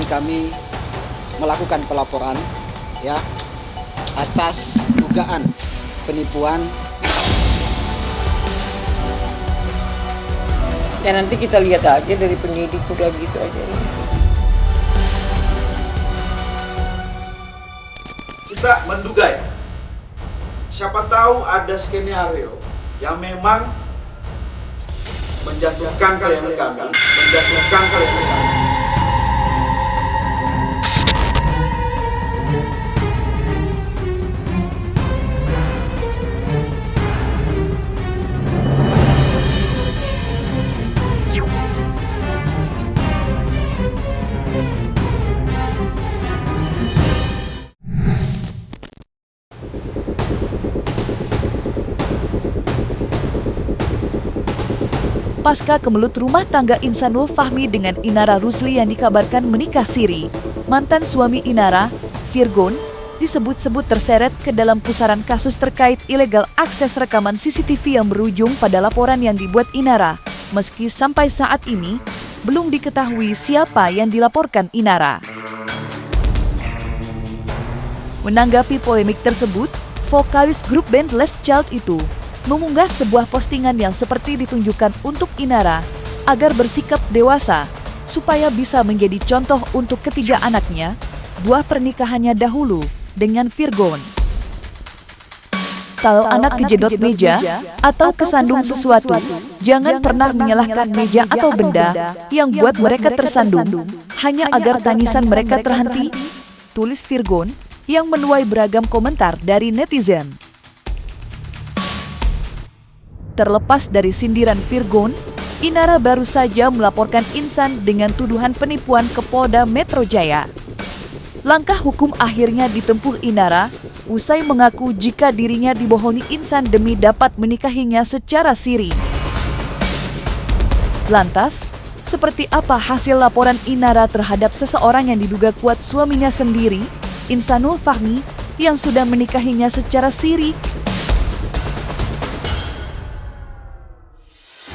kami melakukan pelaporan ya atas dugaan penipuan. Ya nanti kita lihat aja dari penyidik, udah gitu aja. Kita menduga ya, siapa tahu ada skenario yang memang menjatuhkan klien kami. Pasca kemelut rumah tangga Insanul Fahmi dengan Inara Rusli yang dikabarkan menikah siri, mantan suami Inara, Virgon, disebut-sebut terseret ke dalam pusaran kasus terkait ilegal akses rekaman CCTV yang berujung pada laporan yang dibuat Inara, meski sampai saat ini belum diketahui siapa yang dilaporkan Inara. Menanggapi polemik tersebut, vokalis grup band Last Child itu mengunggah sebuah postingan yang seperti ditunjukkan untuk Inara agar bersikap dewasa supaya bisa menjadi contoh untuk ketiga anaknya, buah pernikahannya dahulu dengan Virgon. Kalau anak kejedot meja atau kesandung sesuatu, jangan pernah menyalahkan meja atau benda yang buat mereka tersandung, hanya agar tangisan mereka terhenti, tulis Virgon yang menuai beragam komentar dari netizen. Terlepas dari sindiran Virgon, Inara baru saja melaporkan Insan dengan tuduhan penipuan ke Polda Metro Jaya. Langkah hukum akhirnya ditempuh Inara usai mengaku jika dirinya dibohongi Insan demi dapat menikahinya secara siri. Lantas, seperti apa hasil laporan Inara terhadap seseorang yang diduga kuat suaminya sendiri, Insanul Fahmi, yang sudah menikahinya secara siri?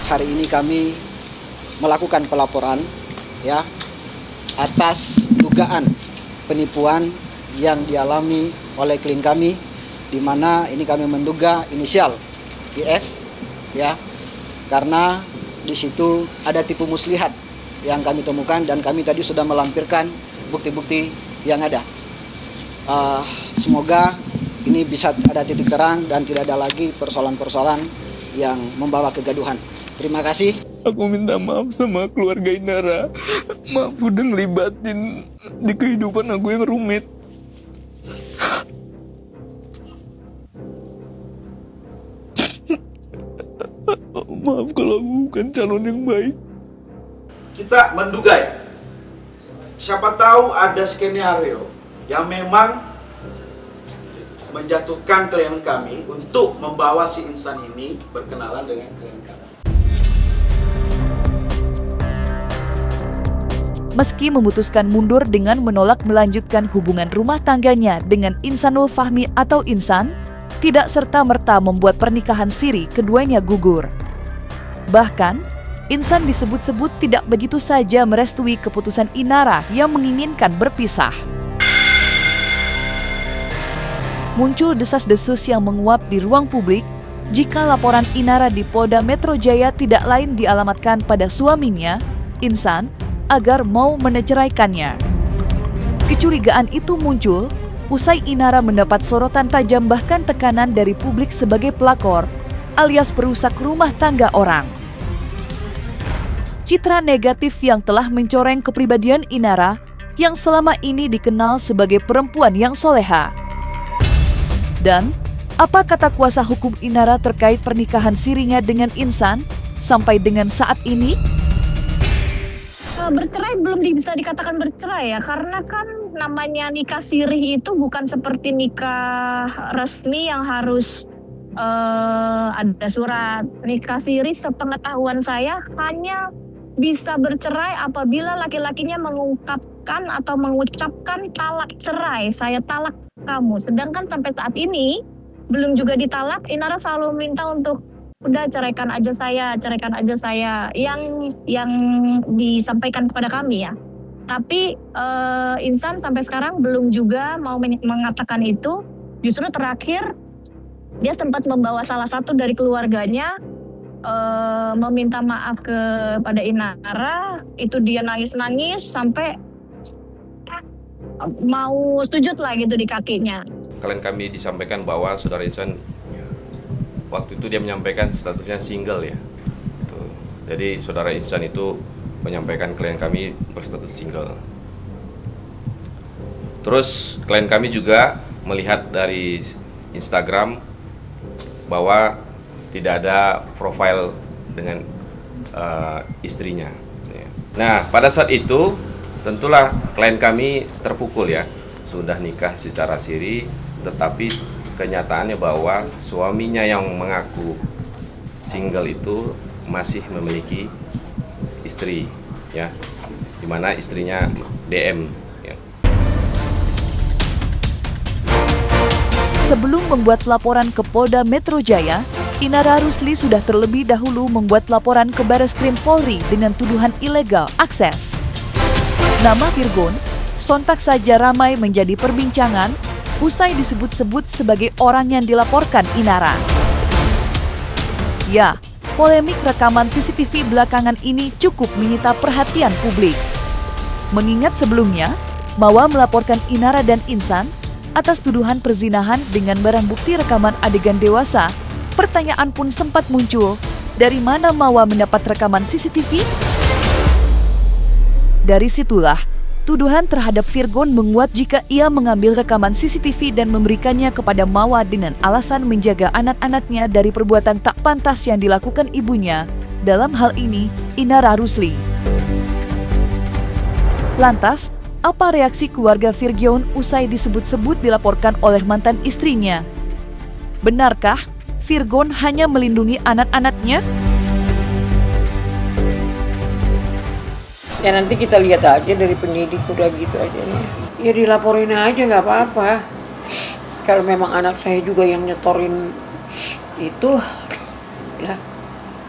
Hari ini kami melakukan pelaporan ya atas dugaan penipuan yang dialami oleh klien kami, di mana ini kami menduga inisial IF ya, karena di situ ada tipu muslihat yang kami temukan dan kami tadi sudah melampirkan bukti-bukti yang ada. Semoga ini bisa ada titik terang dan tidak ada lagi persoalan-persoalan yang membawa kegaduhan. Terima kasih. Aku minta maaf sama keluarga Inara. Maaf udah ngelibatin di kehidupan aku yang rumit. Maaf kalau aku bukan calon yang baik. Kita menduga ya, siapa tahu ada skenario yang memang menjatuhkan klien kami untuk membawa si Insan ini berkenalan dengan klien kami. Meski memutuskan mundur dengan menolak melanjutkan hubungan rumah tangganya dengan Insanul Fahmi atau Insan, tidak serta-merta membuat pernikahan siri keduanya gugur. Bahkan, Insan disebut-sebut tidak begitu saja merestui keputusan Inara yang menginginkan berpisah. Muncul desas-desus yang menguap di ruang publik jika laporan Inara di Polda Metro Jaya tidak lain dialamatkan pada suaminya, Insan, agar mau menceraikannya. Kecurigaan itu muncul usai Inara mendapat sorotan tajam bahkan tekanan dari publik sebagai pelakor alias perusak rumah tangga orang. Citra negatif yang telah mencoreng kepribadian Inara yang selama ini dikenal sebagai perempuan yang soleha. Dan apa kata kuasa hukum Inara terkait pernikahan sirinya dengan Insan sampai dengan saat ini? Bercerai belum bisa dikatakan bercerai ya, karena kan namanya nikah sirih itu bukan seperti nikah resmi yang harus ada surat. Nikah sirih sepengetahuan saya hanya bisa bercerai apabila laki-lakinya mengungkapkan atau mengucapkan talak cerai, saya talak kamu. Sedangkan sampai saat ini belum juga ditalak, Inara selalu minta untuk udah ceraikan aja saya, yang disampaikan kepada kami ya. Tapi insan sampai sekarang belum juga mau mengatakan itu. Justru terakhir dia sempat membawa salah satu dari keluarganya meminta maaf kepada Inara. Itu dia nangis-nangis sampai mau sujud lah gitu di kakinya. Klien kami disampaikan bahwa saudara Insan waktu itu dia menyampaikan statusnya single ya. Jadi saudara Insan itu menyampaikan klien kami berstatus single. Terus klien kami juga melihat dari Instagram bahwa tidak ada profil dengan istrinya. Nah, pada saat itu tentulah klien kami terpukul ya, sudah nikah secara siri, tetapi kenyataannya bahwa suaminya yang mengaku single itu masih memiliki istri, ya, dimana istrinya DM. Ya. Sebelum membuat laporan ke Polda Metro Jaya, Inara Rusli sudah terlebih dahulu membuat laporan ke Bareskrim Polri dengan tuduhan ilegal akses. Nama Virgon sontak saja ramai menjadi perbincangan usai disebut-sebut sebagai orang yang dilaporkan Inara. Ya, polemik rekaman CCTV belakangan ini cukup menyita perhatian publik. Mengingat sebelumnya, Mawa melaporkan Inara dan Insan atas tuduhan perzinahan dengan barang bukti rekaman adegan dewasa, pertanyaan pun sempat muncul, dari mana Mawa mendapat rekaman CCTV? Dari situlah, tuduhan terhadap Virgon menguat jika ia mengambil rekaman CCTV dan memberikannya kepada Mawa dengan alasan menjaga anak-anaknya dari perbuatan tak pantas yang dilakukan ibunya, dalam hal ini Inara Rusli. Lantas, apa reaksi keluarga Virgon usai disebut-sebut dilaporkan oleh mantan istrinya? Benarkah Virgon hanya melindungi anak-anaknya? Ya nanti kita lihat aja dari penyidik udah gitu aja nih. Ya dilaporin aja nggak apa-apa. Kalau memang anak saya juga yang nyetorin itu, lah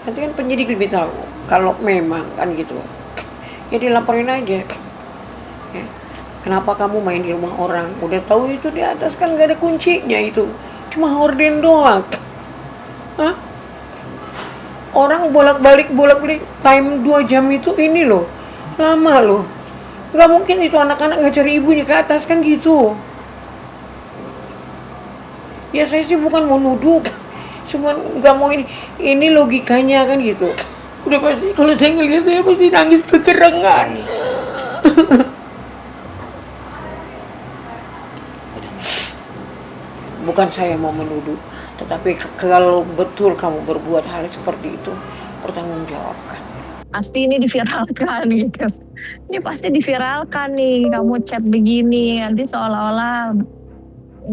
nanti kan penyidik lebih tahu. Kalau memang kan gitu, ya dilaporin aja. Ya. Kenapa kamu main di rumah orang? Udah tahu itu di atas kan nggak ada kuncinya itu, cuma horden doang. Hah? Orang bolak-balik time 2 jam itu ini loh. Lama loh, nggak mungkin itu anak-anak nggak cari ibunya ke atas kan gitu. Ya saya sih bukan mau nuduh, cuma nggak mau ini logikanya kan gitu. Udah pasti kalau saya ngelihat saya pasti nangis kegerangan. Bukan saya mau menuduh, tetapi kalau betul kamu berbuat hal seperti itu, bertanggungjawabkan. Pasti ini diviralkan gitu. Ini pasti diviralkan nih, kamu chat begini, nanti seolah-olah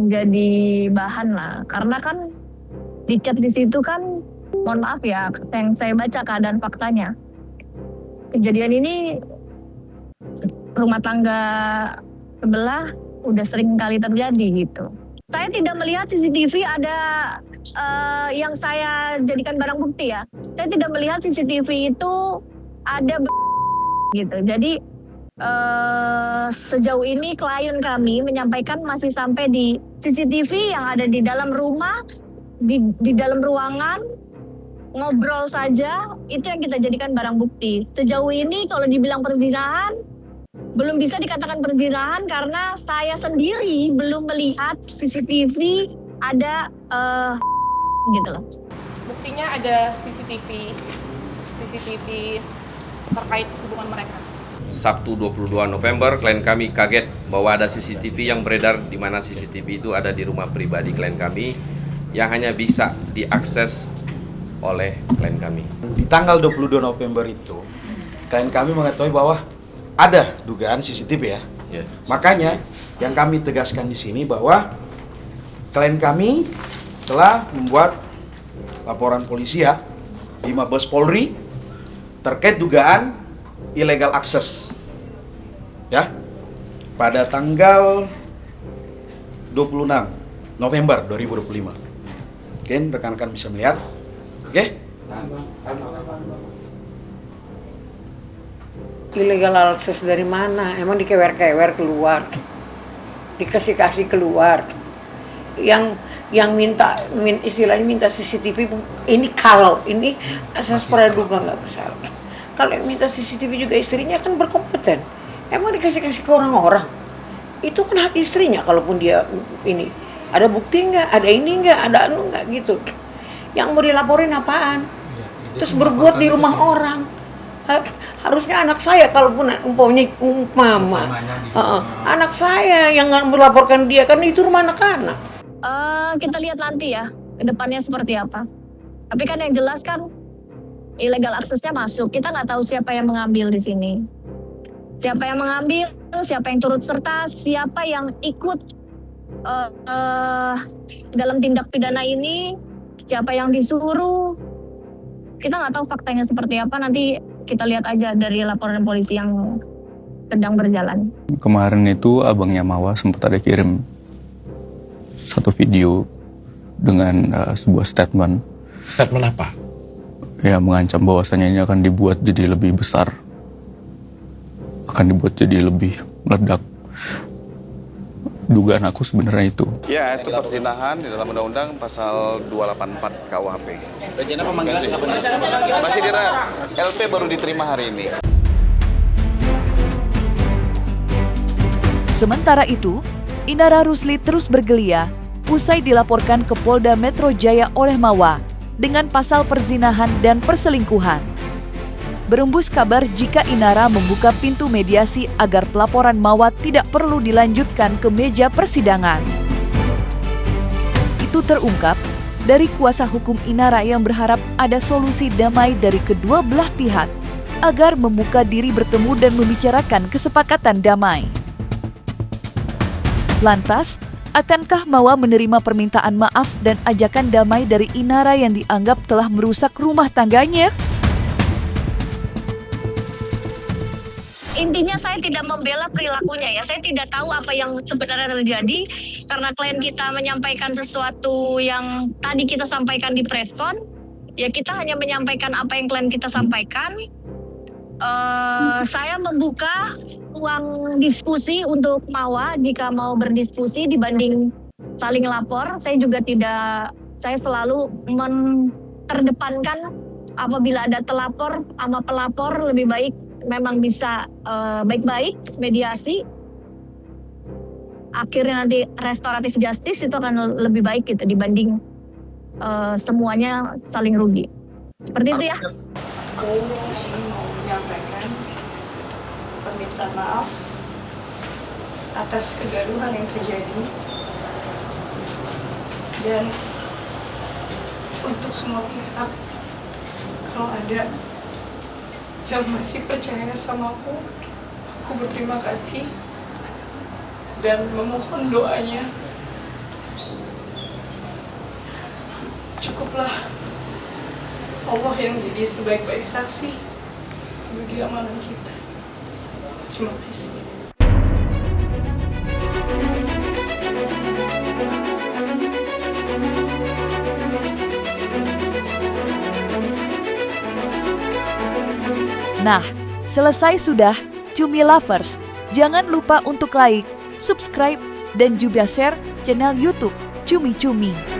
jadi bahan lah. Karena kan di chat di situ kan, mohon maaf ya, yang saya baca keadaan faktanya. Kejadian ini rumah tangga sebelah udah sering kali terjadi gitu. Saya tidak melihat CCTV ada yang saya jadikan barang bukti ya. Saya tidak melihat CCTV itu ada gitu. Jadi sejauh ini klien kami menyampaikan masih sampai di CCTV yang ada di dalam rumah, di dalam ruangan, ngobrol saja, itu yang kita jadikan barang bukti. Sejauh ini kalau dibilang perzinahan, belum bisa dikatakan perzinahan karena saya sendiri belum melihat CCTV ada gitu loh. Buktinya ada CCTV terkait hubungan mereka. Sabtu 22 November, klien kami kaget bahwa ada CCTV yang beredar di mana CCTV itu ada di rumah pribadi klien kami yang hanya bisa diakses oleh klien kami. Di tanggal 22 November itu, klien kami mengetahui bahwa ada dugaan CCTV ya. Yeah. Makanya yang kami tegaskan di sini bahwa klien kami telah membuat laporan polisi ya di Mabes Polri terkait dugaan illegal access ya pada tanggal 26 November 2025. Oke, rekan-rekan bisa melihat. Oke? Illegal access dari mana? Emang dikewer-kewer keluar, dikasih-kasih keluar. Yang istilahnya minta CCTV ini kalau ini asas praduga nggak bersalah. Kalau yang minta CCTV juga istrinya kan berkompeten. Emang dikasih-kasih ke orang-orang? Itu kan hak istrinya. Kalaupun dia ini ada bukti nggak, ada ini nggak, ada anu nggak gitu. Yang mau dilaporin apaan? Terus berbuat di rumah orang. Harusnya anak saya kalaupun anak saya yang melaporkan dia, kan itu rumah anak-anak. Kita lihat nanti ya ke depannya seperti apa. Tapi kan yang jelas kan illegal aksesnya masuk. Kita nggak tahu siapa yang mengambil di sini. Siapa yang mengambil, siapa yang turut serta, siapa yang ikut dalam tindak pidana ini, siapa yang disuruh. Kita nggak tahu faktanya seperti apa, nanti kita lihat aja dari laporan polisi yang sedang berjalan. Kemarin itu abangnya Mawa sempat ada kirim satu video dengan sebuah statement. Statement apa? Ya, mengancam bahwasannya ini akan dibuat jadi lebih besar, akan dibuat jadi lebih meledak. Dugaan aku sebenarnya itu. Ya, itu perzinahan di dalam Undang-Undang pasal 284 KUHP. Rencana pemanggilan kapan? Masih LP baru diterima hari ini. Sementara itu, Inara Rusli terus bergelia usai dilaporkan ke Polda Metro Jaya oleh Mawa dengan pasal perzinahan dan perselingkuhan. Berembus kabar jika Inara membuka pintu mediasi agar pelaporan Mawa tidak perlu dilanjutkan ke meja persidangan. Itu terungkap dari kuasa hukum Inara yang berharap ada solusi damai dari kedua belah pihak agar membuka diri bertemu dan membicarakan kesepakatan damai. Lantas, akankah Mawa menerima permintaan maaf dan ajakan damai dari Inara yang dianggap telah merusak rumah tangganya? Intinya saya tidak membela perilakunya ya, saya tidak tahu apa yang sebenarnya terjadi karena klien kita menyampaikan sesuatu yang tadi kita sampaikan di preskon, ya kita hanya menyampaikan apa yang klien kita sampaikan. Saya membuka ruang diskusi untuk Mawa jika mau berdiskusi dibanding saling lapor. Saya juga tidak, saya selalu terdepankan apabila ada telapor sama pelapor lebih baik memang bisa baik-baik mediasi, akhirnya nanti restoratif justice itu akan lebih baik gitu dibanding semuanya saling rugi. Seperti itu ya. Aku di sini mau menyampaikan permintaan maaf atas kegaduhan yang terjadi dan untuk semua pihak, kalau ada yang masih percaya sama aku berterima kasih dan memohon doanya. Cukuplah Allah yang jadi sebaik-baik saksi bagi amalan kita. Terima kasih. Nah, selesai sudah Cumi Lovers. Jangan lupa untuk like, subscribe, dan juga share channel YouTube Cumi Cumi.